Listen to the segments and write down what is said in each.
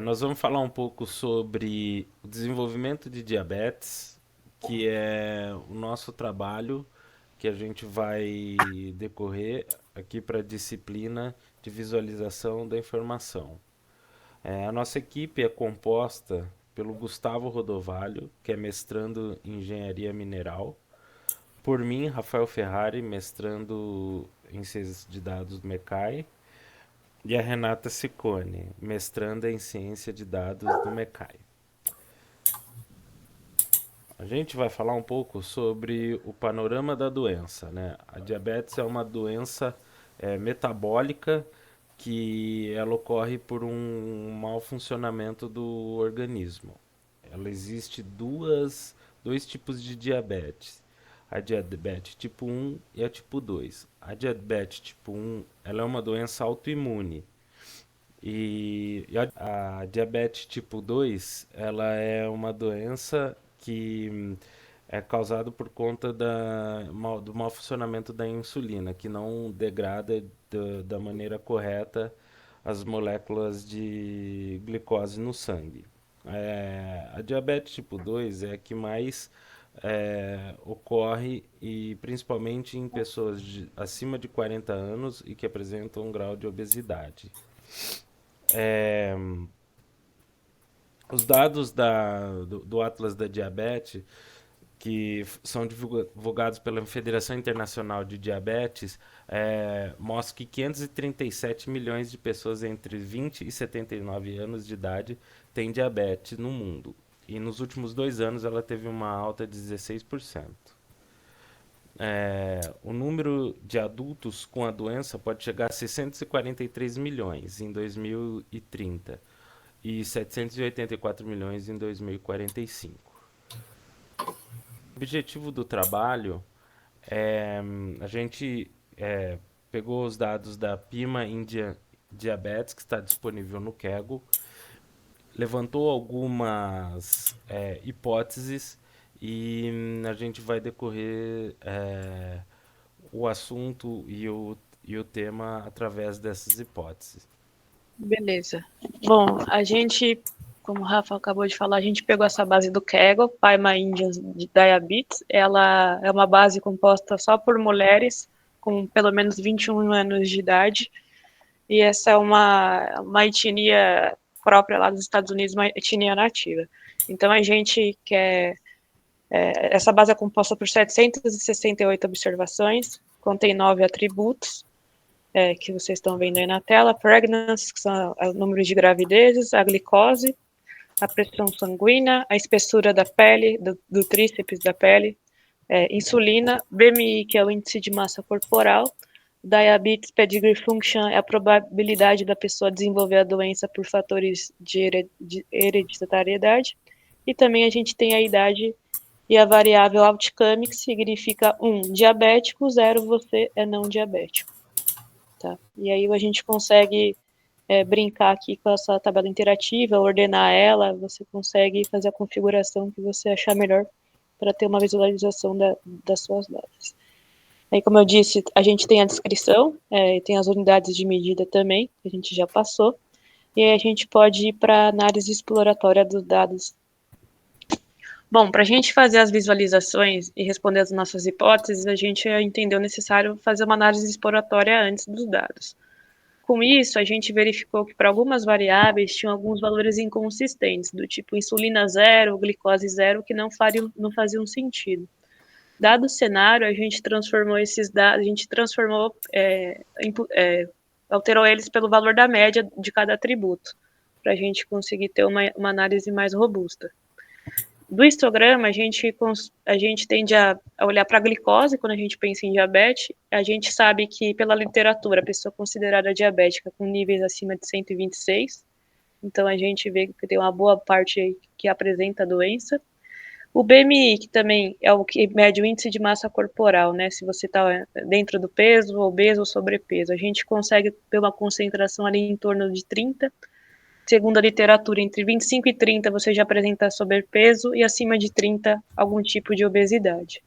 Nós vamos falar um pouco sobre o desenvolvimento de diabetes, que é o nosso trabalho que a gente vai decorrer aqui para a disciplina de visualização da informação. A nossa equipe é composta pelo Gustavo Rodovalho, que é mestrando em engenharia mineral, por mim, Rafael Ferrari, mestrando em ciências de dados do MECAI, e a Renata Ciccone, mestranda em ciência de dados do MECAI. A gente vai falar um pouco sobre o panorama da doença, né? A diabetes é uma doença metabólica que ela ocorre por um mau funcionamento do organismo. Ela existe dois tipos de diabetes. A diabetes tipo 1 e a tipo 2. A diabetes tipo 1, ela é uma doença autoimune. E a diabetes tipo 2, ela é uma doença que é causada por conta do mau funcionamento da insulina, que não degrada da maneira correta as moléculas de glicose no sangue. A diabetes tipo 2 é a que mais ocorre e principalmente em pessoas acima de 40 anos e que apresentam um grau de obesidade. É, os dados do Atlas da Diabetes, que são divulgados pela Federação Internacional de Diabetes, mostram que 537 milhões de pessoas entre 20 e 79 anos de idade têm diabetes no mundo. E nos últimos 2 anos ela teve uma alta de 16%. O número de adultos com a doença pode chegar a 643 milhões em 2030 e 784 milhões em 2045. O objetivo do trabalho a gente pegou os dados da PIMA India Diabetes, que está disponível no Kaggle, levantou algumas hipóteses e a gente vai decorrer o assunto e o tema através dessas hipóteses. Beleza. Bom, a gente, como o Rafa acabou de falar, a gente pegou essa base do Kaggle, Paima Indians de Diabetes. Ela é uma base composta só por mulheres com pelo menos 21 anos de idade. E essa é uma etnia própria lá dos Estados Unidos, uma etnia nativa. Então a gente quer. Essa base é composta por 768 observações, contém 9 atributos, que vocês estão vendo aí na tela: pregnancy, que são o número de gravidezes, a glicose, a pressão sanguínea, a espessura da pele, do tríceps da pele, insulina, BMI, que é o índice de massa corporal, diabetes pedigree function é a probabilidade da pessoa desenvolver a doença por fatores de hereditariedade, e também a gente tem a idade e a variável outcome, que significa 1, diabético, 0, você é não diabético. Tá? E aí a gente consegue brincar aqui com essa tabela interativa, ordenar ela, você consegue fazer a configuração que você achar melhor para ter uma visualização das suas datas. Aí, como eu disse, a gente tem a descrição, tem as unidades de medida também, que a gente já passou, e aí a gente pode ir para a análise exploratória dos dados. Bom, para a gente fazer as visualizações e responder as nossas hipóteses, a gente entendeu necessário fazer uma análise exploratória antes dos dados. Com isso, a gente verificou que para algumas variáveis tinham alguns valores inconsistentes, do tipo insulina zero, glicose zero, que não faziam sentido. Dado o cenário, a gente transformou esses dados, alterou eles pelo valor da média de cada atributo, para a gente conseguir ter uma análise mais robusta. Do histograma, a gente tende a olhar para a glicose quando a gente pensa em diabetes. A gente sabe que, pela literatura, a pessoa considerada diabética com níveis acima de 126, então a gente vê que tem uma boa parte aí que apresenta a doença. O BMI, que também é o que mede o índice de massa corporal, né? Se você está dentro do peso, obeso ou sobrepeso. A gente consegue ter uma concentração ali em torno de 30. Segundo a literatura, entre 25 e 30 você já apresenta sobrepeso e acima de 30 algum tipo de obesidade.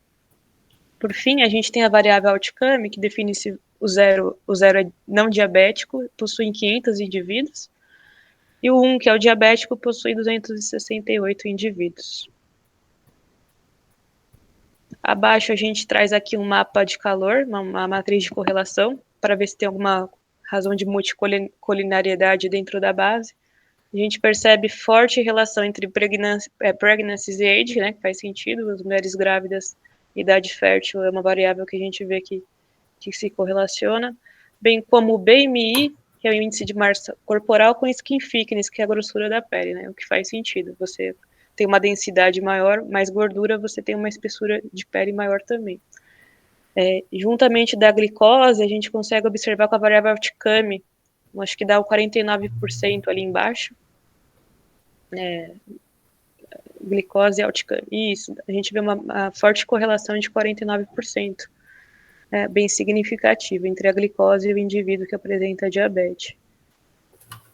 Por fim, a gente tem a variável outcome, que define se o zero é não diabético, possui 500 indivíduos. E o 1, que é o diabético, possui 268 indivíduos. Abaixo a gente traz aqui um mapa de calor, uma matriz de correlação, para ver se tem alguma razão de multicolinariedade dentro da base. A gente percebe forte relação entre pregnancies e age, né, que faz sentido, as mulheres grávidas, idade fértil é uma variável que a gente vê que se correlaciona, bem como o BMI, que é o índice de massa corporal, com skin thickness, que é a grossura da pele, né, o que faz sentido. Você tem uma densidade maior, mais gordura, você tem uma espessura de pele maior também. Juntamente da glicose, a gente consegue observar com a variável outcome, acho que dá o 49% ali embaixo, glicose e outcome. Isso, a gente vê uma forte correlação de 49%, bem significativa, entre a glicose e o indivíduo que apresenta diabetes.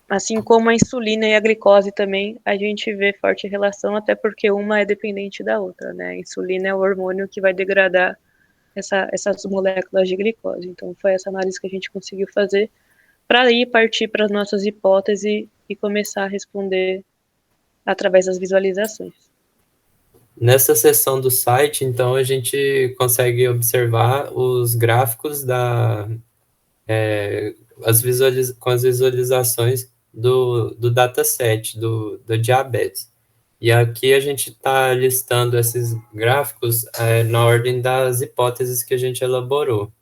Assim como a insulina e a glicose também, a gente vê forte relação, até porque uma é dependente da outra, né? A insulina é o hormônio que vai degradar essas moléculas de glicose. Então, foi essa análise que a gente conseguiu fazer para aí partir para as nossas hipóteses e começar a responder através das visualizações. Nessa seção do site, então, a gente consegue observar os gráficos com as visualizações do dataset, do diabetes. E aqui a gente está listando esses gráficos na ordem das hipóteses que a gente elaborou.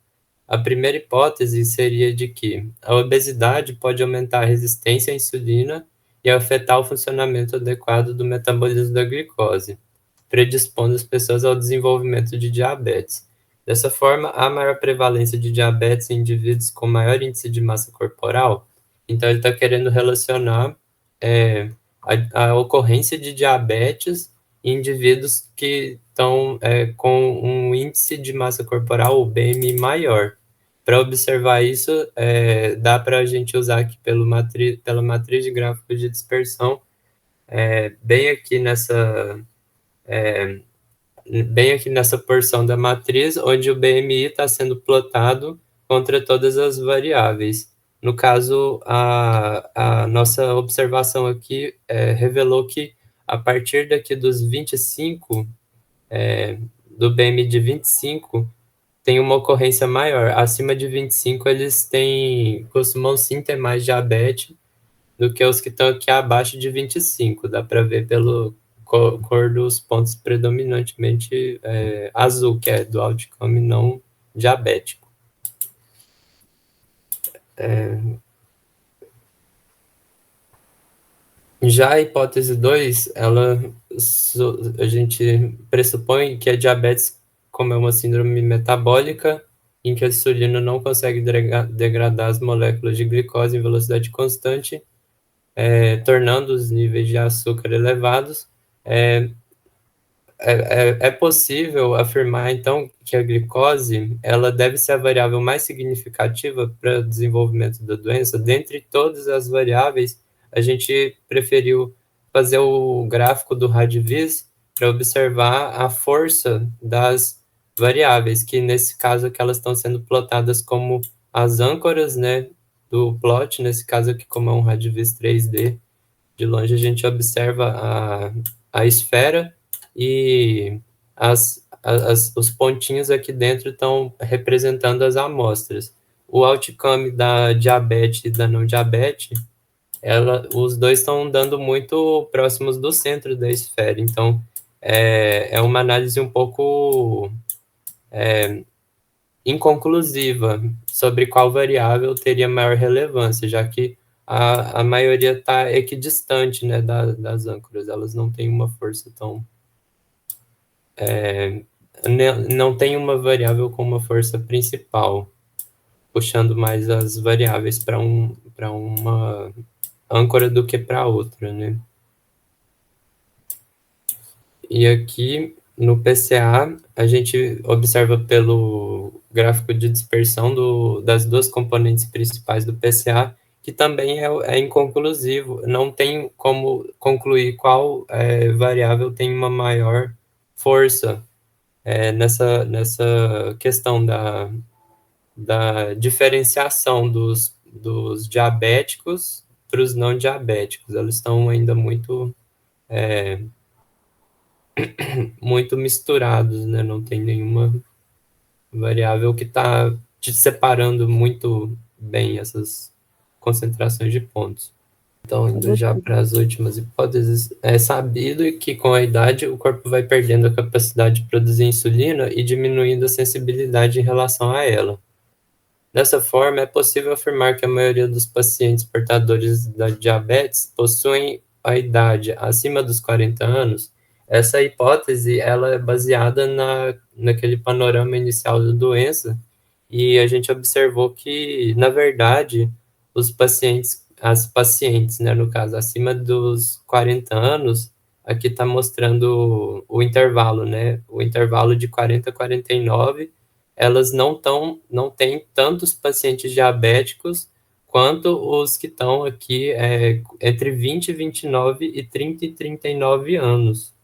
A primeira hipótese seria de que a obesidade pode aumentar a resistência à insulina e afetar o funcionamento adequado do metabolismo da glicose, predispondo as pessoas ao desenvolvimento de diabetes. Dessa forma, há maior prevalência de diabetes em indivíduos com maior índice de massa corporal. Então, ele está querendo relacionar a ocorrência de diabetes em indivíduos que estão com um índice de massa corporal, o BMI, maior. Para observar isso, dá para a gente usar aqui pela matriz de gráficos de dispersão, bem aqui nessa porção da matriz, onde o BMI está sendo plotado contra todas as variáveis. No caso, a nossa observação aqui revelou que a partir daqui dos 25, do BMI de 25, tem uma ocorrência maior. Acima de 25, eles costumam sim ter mais diabetes do que os que estão aqui abaixo de 25. Dá para ver pelo cor dos pontos predominantemente azul, que é do outcome não diabético. Já a hipótese 2, a gente pressupõe que a diabetes, como é uma síndrome metabólica, em que a insulina não consegue degradar as moléculas de glicose em velocidade constante, tornando os níveis de açúcar elevados, é possível afirmar, então, que a glicose ela deve ser a variável mais significativa para o desenvolvimento da doença. Dentre todas as variáveis, a gente preferiu fazer o gráfico do Radviz para observar a força das variáveis, que nesse caso aqui elas estão sendo plotadas como as âncoras, né, do plot, nesse caso aqui como é um Radviz 3D. De longe a gente observa a esfera e os pontinhos aqui dentro estão representando as amostras. O outcome da diabetes e da não diabetes, os dois estão dando muito próximos do centro da esfera. Então, é uma análise um pouco inconclusiva sobre qual variável teria maior relevância, já que a maioria está equidistante, né, das âncoras. Elas não têm uma força tão... não tem uma variável com uma força principal, puxando mais as variáveis para uma âncora do que para outra, né? E aqui no PCA, a gente observa pelo gráfico de dispersão das duas componentes principais do PCA, que também é inconclusivo, não tem como concluir qual variável tem uma maior força nessa questão da diferenciação dos diabéticos para os não diabéticos. Elas estão ainda muito muito misturados, né? Não tem nenhuma variável que está te separando muito bem essas concentrações de pontos. Então, indo já para as últimas hipóteses, é sabido que com a idade o corpo vai perdendo a capacidade de produzir insulina e diminuindo a sensibilidade em relação a ela. Dessa forma, é possível afirmar que a maioria dos pacientes portadores da diabetes possuem a idade acima dos 40 anos. Essa hipótese ela é baseada naquele panorama inicial da doença, e a gente observou que, na verdade, as pacientes, né, no caso, acima dos 40 anos, aqui está mostrando o intervalo, né, o intervalo de 40 a 49, elas não têm tantos pacientes diabéticos quanto os que estão aqui entre 20 e 29 e 30 e 39 anos.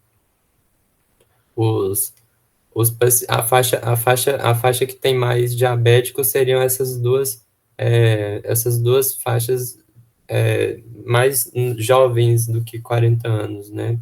A faixa que tem mais diabéticos seriam essas duas faixas mais jovens do que 40 anos, né?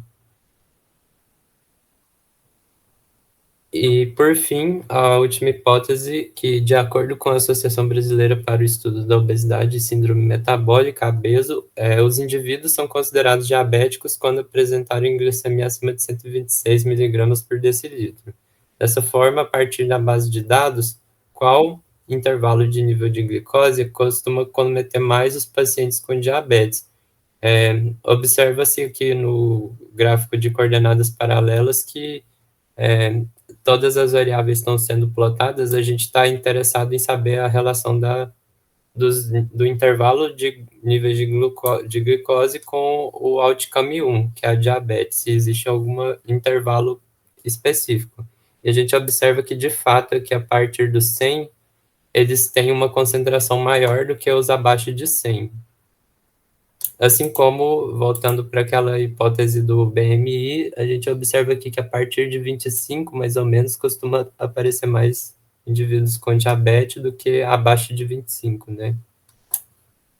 E, por fim, a última hipótese, que, de acordo com a Associação Brasileira para o Estudo da Obesidade e Síndrome Metabólica, ABESO, os indivíduos são considerados diabéticos quando apresentarem glicemia acima de 126 miligramas por decilitro. Dessa forma, a partir da base de dados, qual intervalo de nível de glicose costuma cometer mais os pacientes com diabetes? Observa-se aqui no gráfico de coordenadas paralelas que todas as variáveis estão sendo plotadas. A gente está interessado em saber a relação do intervalo de níveis de glicose com o outcome 1, que é a diabetes, se existe algum intervalo específico. E a gente observa que, de fato, que a partir dos 100, eles têm uma concentração maior do que os abaixo de 100. Assim como, voltando para aquela hipótese do BMI, a gente observa aqui que a partir de 25, mais ou menos, costuma aparecer mais indivíduos com diabetes do que abaixo de 25, né?